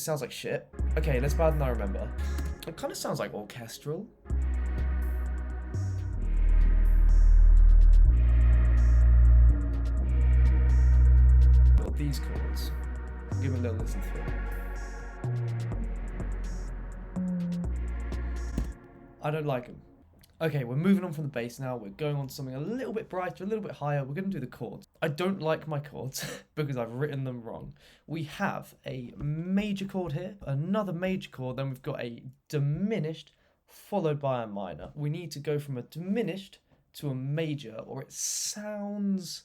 Sounds like shit. Okay, that's better than I remember. It kind of sounds like orchestral. Got these chords. Give them a little listen through. I don't like them. Okay, we're moving on from the bass now. We're going on to something a little bit brighter, a little bit higher. We're going to do the chords. I don't like my chords because I've written them wrong. We have a major chord here, another major chord, then we've got a diminished followed by a minor. We need to go from a diminished to a major, or it sounds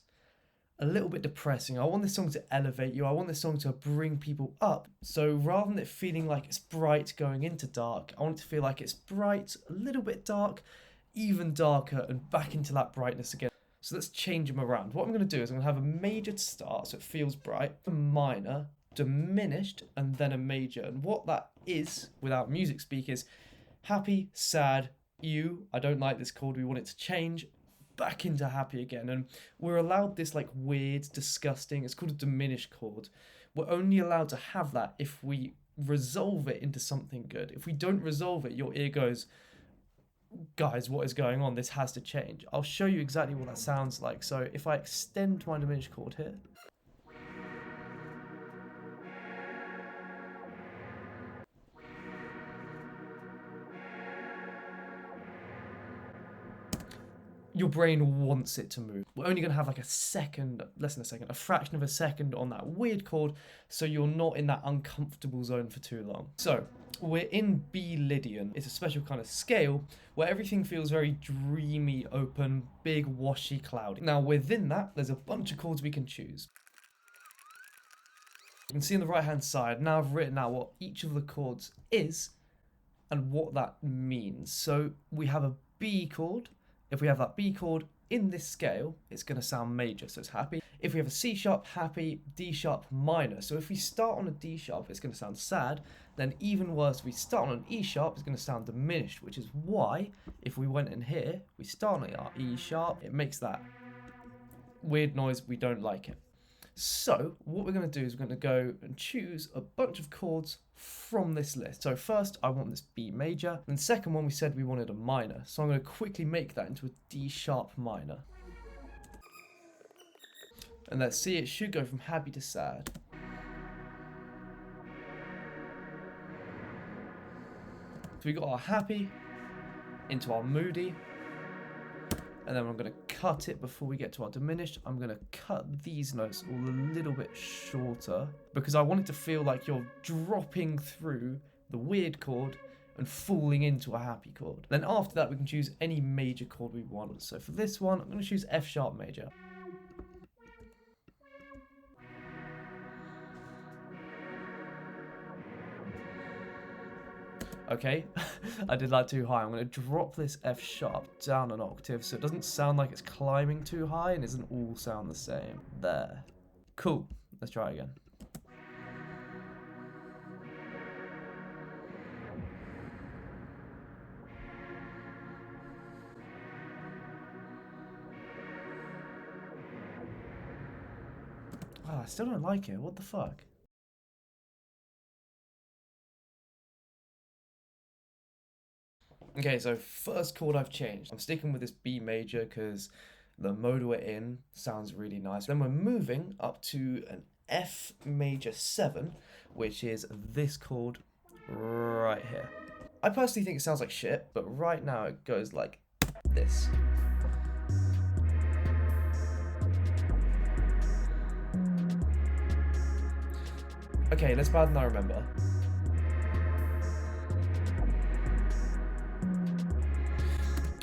a little bit depressing. I want this song to elevate you. I want this song to bring people up. So rather than it feeling like it's bright going into dark, I want it to feel like it's bright, a little bit dark, even darker, and back into that brightness again. So let's change them around. What I'm going to do is I'm going to have a major to start, so it feels bright, a minor, diminished, and then a major. And what that is, without music speak, is happy, sad, you. I don't like this chord. We want it to change back into happy again. And we're allowed this like weird, disgusting, it's called a diminished chord. We're only allowed to have that if we resolve it into something good. If we don't resolve it, your ear goes, guys, what is going on? This has to change. I'll show you exactly what that sounds like. So if I extend my diminished chord here, your brain wants it to move. We're only going to have like a second, less than a second, a fraction of a second on that weird chord, so you're not in that uncomfortable zone for too long. So we're in B Lydian. It's a special kind of scale where everything feels very dreamy, open, big, washy, cloudy. Now within that, there's a bunch of chords we can choose. You can see on the right hand side, now I've written out what each of the chords is and what that means. So we have a B chord. If we have that B chord in this scale, it's going to sound major, so it's happy. If we have a C sharp, happy, D sharp, minor. So if we start on a D sharp, it's going to sound sad. Then even worse, if we start on an E sharp, it's going to sound diminished, which is why if we went in here, we start on our E sharp, it makes that weird noise. We don't like it. So what we're going to do is we're going to go and choose a bunch of chords from this list. So first I want this B major, and second one we said we wanted a minor. So I'm going to quickly make that into a D sharp minor. And let's see, it should go from happy to sad. So we got our happy into our moody, and then I'm going to cut it before we get to our diminished. I'm going to cut these notes all a little bit shorter because I want it to feel like you're dropping through the weird chord and falling into a happy chord. Then after that, we can choose any major chord we want. So for this one, I'm going to choose F sharp major. Okay, I did that too high. I'm going to drop this F sharp down an octave so it doesn't sound like it's climbing too high and doesn't all sound the same. There. Cool. Let's try again. Oh, I still don't like it. What the fuck? Okay, so first chord I've changed. I'm sticking with this B major because the mode we're in sounds really nice. Then we're moving up to an F major 7, which is this chord right here. I personally think it sounds like shit, but right now it goes like this. Okay, that's better than I remember.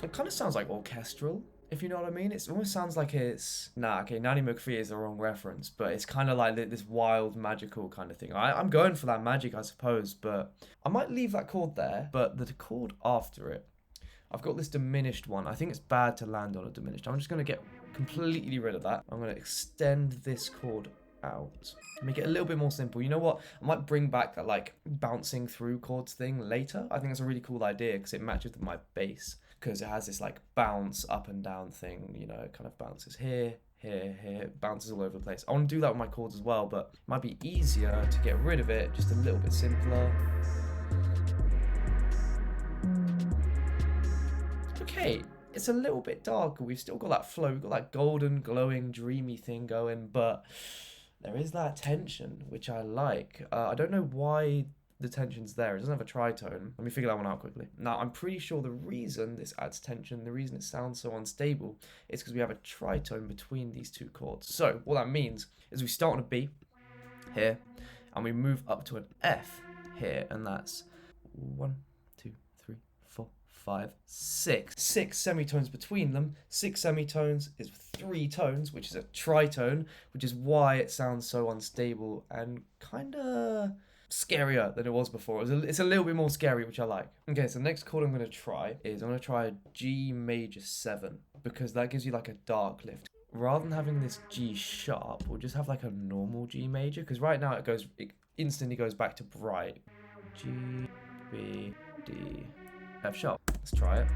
It kind of sounds like orchestral, if you know what I mean. It almost sounds like it's... Nah, okay, Nanny McPhee is the wrong reference, but it's kind of like this wild, magical kind of thing. I'm going for that magic, I suppose, but I might leave that chord there, but the chord after it, I've got this diminished one. I think it's bad to land on a diminished. I'm just going to get completely rid of that. I'm going to extend this chord out, make it a little bit more simple. You know what? I might bring back that like bouncing through chords thing later. I think it's a really cool idea because it matches with my bass, because it has this like bounce up and down thing. You know, it kind of bounces here, here, here. It bounces all over the place. I want to do that with my chords as well, but it might be easier to get rid of it, just a little bit simpler. Okay, it's a little bit darker. We've still got that flow. We've got that golden, glowing, dreamy thing going, but there is that tension, which I like. I don't know why the tension's there. It doesn't have a tritone. Let me figure that one out quickly. Now, I'm pretty sure the reason this adds tension, the reason it sounds so unstable, is because we have a tritone between these two chords. So, what that means is we start on a B here, and we move up to an F here, and that's 1, 2, 3, 4, 5, 6. 6 semitones between them. 6 semitones is 3 tones, which is a tritone, which is why it sounds so unstable and kind of scarier than it was before. It's a little bit more scary, which I like. Okay, so the next chord I'm going to try is a G major 7, because that gives you like a dark lift. Rather than having this G sharp, we'll just have like a normal G major, because right now it instantly goes back to bright. G, B, D, F sharp. Let's try it.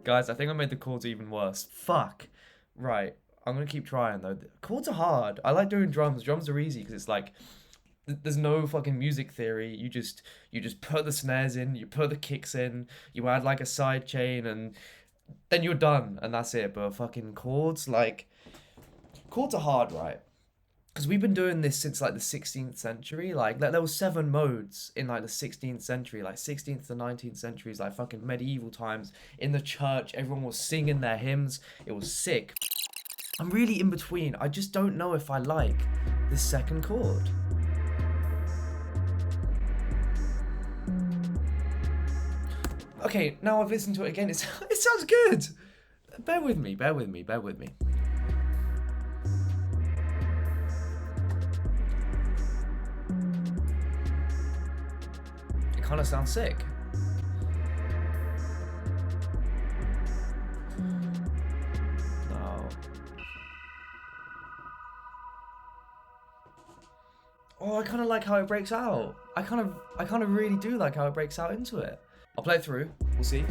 Guys, I think I made the chords even worse. Fuck. Right. I'm going to keep trying, though. The chords are hard. I like doing drums. Drums are easy because it's like, there's no fucking music theory. You just put the snares in, you put the kicks in, you add like a side chain, and then you're done, and that's it. But fucking chords are hard, right? Because we've been doing this since like the 16th century. Like there was 7 modes in like the 16th century, like 16th to 19th centuries, like fucking medieval times. In the church, everyone was singing their hymns. It was sick. I'm really in between. I just don't know if I like this second chord. Okay, now I've listened to it again. It sounds good. Bear with me. It kind of sounds sick. No. Oh, I kind of like how it breaks out. I kind of really do like how it breaks out into it. I'll play it through. We'll see.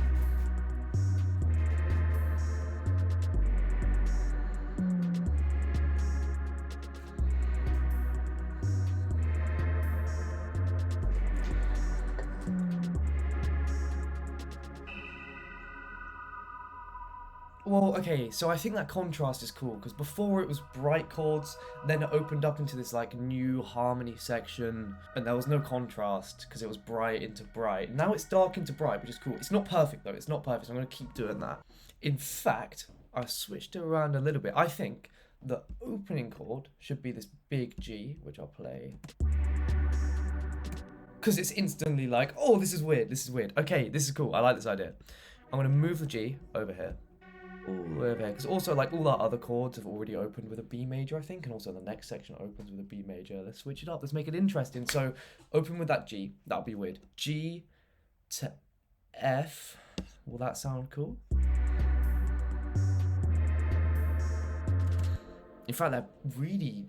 Well, okay, so I think that contrast is cool, because before it was bright chords, then it opened up into this like new harmony section, and there was no contrast, because it was bright into bright. Now it's dark into bright, which is cool. It's not perfect though, it's not perfect, so I'm going to keep doing that. In fact, I switched it around a little bit. I think the opening chord should be this big G, which I'll play. Because it's instantly like, oh, this is weird. Okay, this is cool, I like this idea. I'm going to move the G over here. All the way over here, because also like all our other chords have already opened with a B major, I think, and also the next section opens with a B major. Let's switch it up, let's make it interesting. So open with that G, that'll be weird. G to F, will that sound cool? In fact, they're really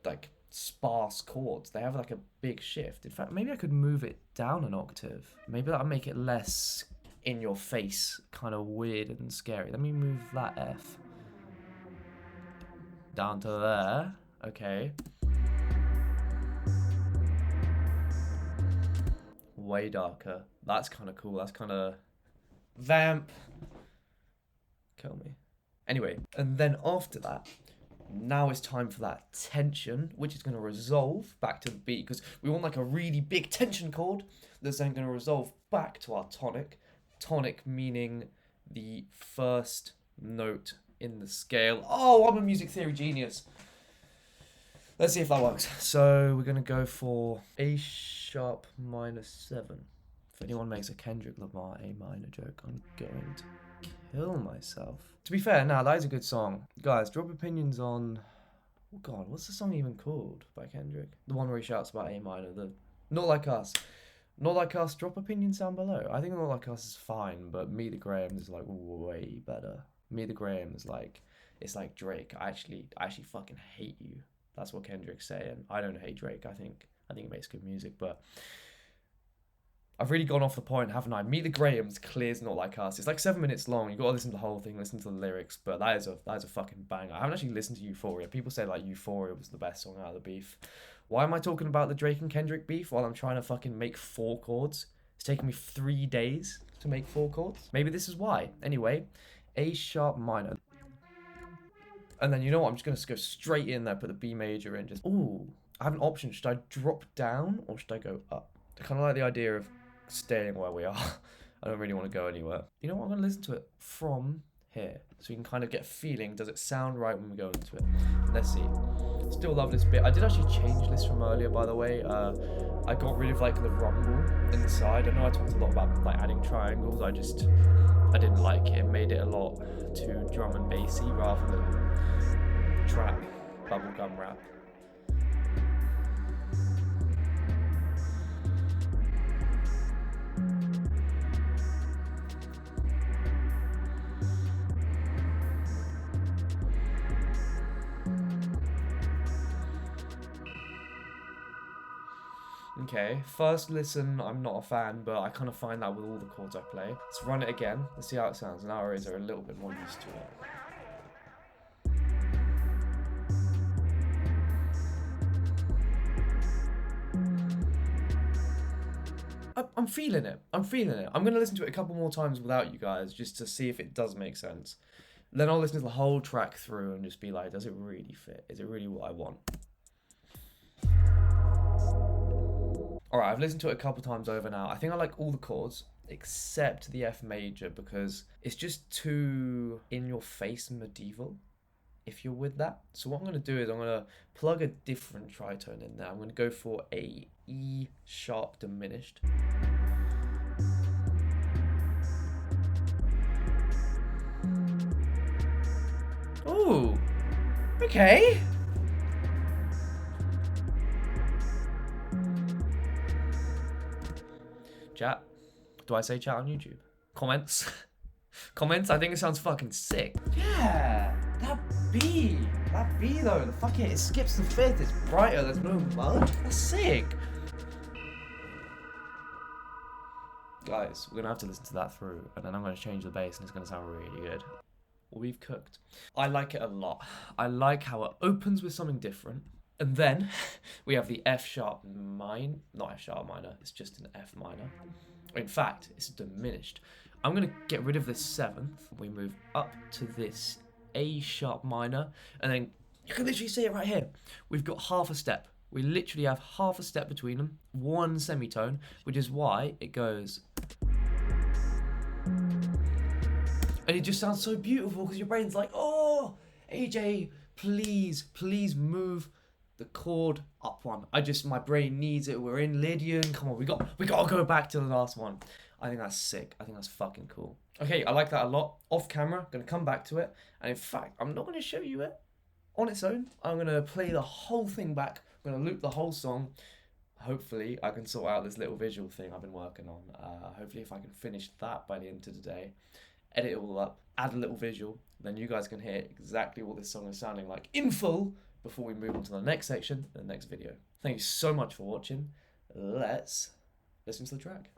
like sparse chords. They have like a big shift. In fact, maybe I could move it down an octave. Maybe that'll make it less in your face, kind of weird and scary. Let me move that F down to there. Okay. Way darker. That's kind of cool. That's kind of vamp. Kill me. Anyway, and then after that, now it's time for that tension, which is going to resolve back to the beat, because we want like a really big tension chord that's then going to resolve back to our tonic. Tonic meaning the first note in the scale. Oh, I'm a music theory genius. Let's see if that works. So we're going to go for A sharp minor 7. If anyone makes a Kendrick Lamar A minor joke, I'm going to kill myself. To be fair, now that is a good song. Guys, drop opinions on... Oh God, what's the song even called by Kendrick? The one where he shouts about A minor. The Not Like Us. Not Like Us, drop opinions down below. I think Not Like Us is fine, but Meet the Grahams is like way better. Meet the Grahams is like it's like Drake. I actually fucking hate you. That's what Kendrick's saying. I don't hate Drake. I think he makes good music, but I've really gone off the point, haven't I? Meet the Grahams, Clear's Not Like Us. It's like 7 minutes long. You got to listen to the whole thing, listen to the lyrics. But that is a fucking banger. I haven't actually listened to Euphoria. People say like Euphoria was the best song out of the beef. Why am I talking about the Drake and Kendrick beef while I'm trying to fucking make 4 chords? It's taken me 3 days to make 4 chords. Maybe this is why. Anyway, A sharp minor. And then you know what? I'm just gonna go straight in there, put the B major in. Just ooh, I have an option. Should I drop down or should I go up? I kind of like the idea of staying where we are. I don't really want to go anywhere. You know what? I'm going to listen to it from here so we can kind of get a feeling. Does it sound right when we go into it? Let's see. Still love this bit. I did actually change this from earlier, by the way. I got rid of like the rumble inside. I know I talked a lot about like adding triangles. I didn't like it. It made it a lot too drum and bassy rather than trap, bubblegum rap. Okay, first listen, I'm not a fan, but I kind of find that with all the chords I play. Let's run it again. Let's see how it sounds. Now our ears are a little bit more used to it. I'm feeling it. I'm feeling it. I'm going to listen to it a couple more times without you guys just to see if it does make sense. Then I'll listen to the whole track through and just be like, does it really fit? Is it really what I want? Alright, I've listened to it a couple times over now. I think I like all the chords except the F major because it's just too in-your-face medieval, if you're with that. So what I'm going to do is I'm going to plug a different tritone in there. I'm going to go for a E sharp diminished. Ooh, okay. Chat. Do I say chat on YouTube? Comments? Comments? I think it sounds fucking sick. Yeah, that B though, the fuck it skips the 5th, it's brighter, there's no mud. That's sick. Guys, we're gonna have to listen to that through, and then I'm gonna change the bass and it's gonna sound really good. We've cooked. I like it a lot. I like how it opens with something different. And then we have the F sharp minor, not F sharp minor, it's just an F minor. In fact, it's diminished. I'm going to get rid of this 7th. We move up to this A sharp minor, and then you can literally see it right here. We've got half a step. We literally have half a step between them, 1 semitone, which is why it goes. And it just sounds so beautiful because your brain's like, oh, AJ, please move the chord up one. My brain needs it. We're in Lydian. Come on, we got to go back to the last one. I think that's sick. I think that's fucking cool. Okay, I like that a lot. Off camera, gonna come back to it. And in fact, I'm not gonna show you it on its own. I'm gonna play the whole thing back. I'm gonna loop the whole song. Hopefully, I can sort out this little visual thing I've been working on. Hopefully, if I can finish that by the end of the day, edit it all up, add a little visual, then you guys can hear exactly what this song is sounding like in full before we move on to the next section, the next video. Thank you so much for watching. Let's listen to the track.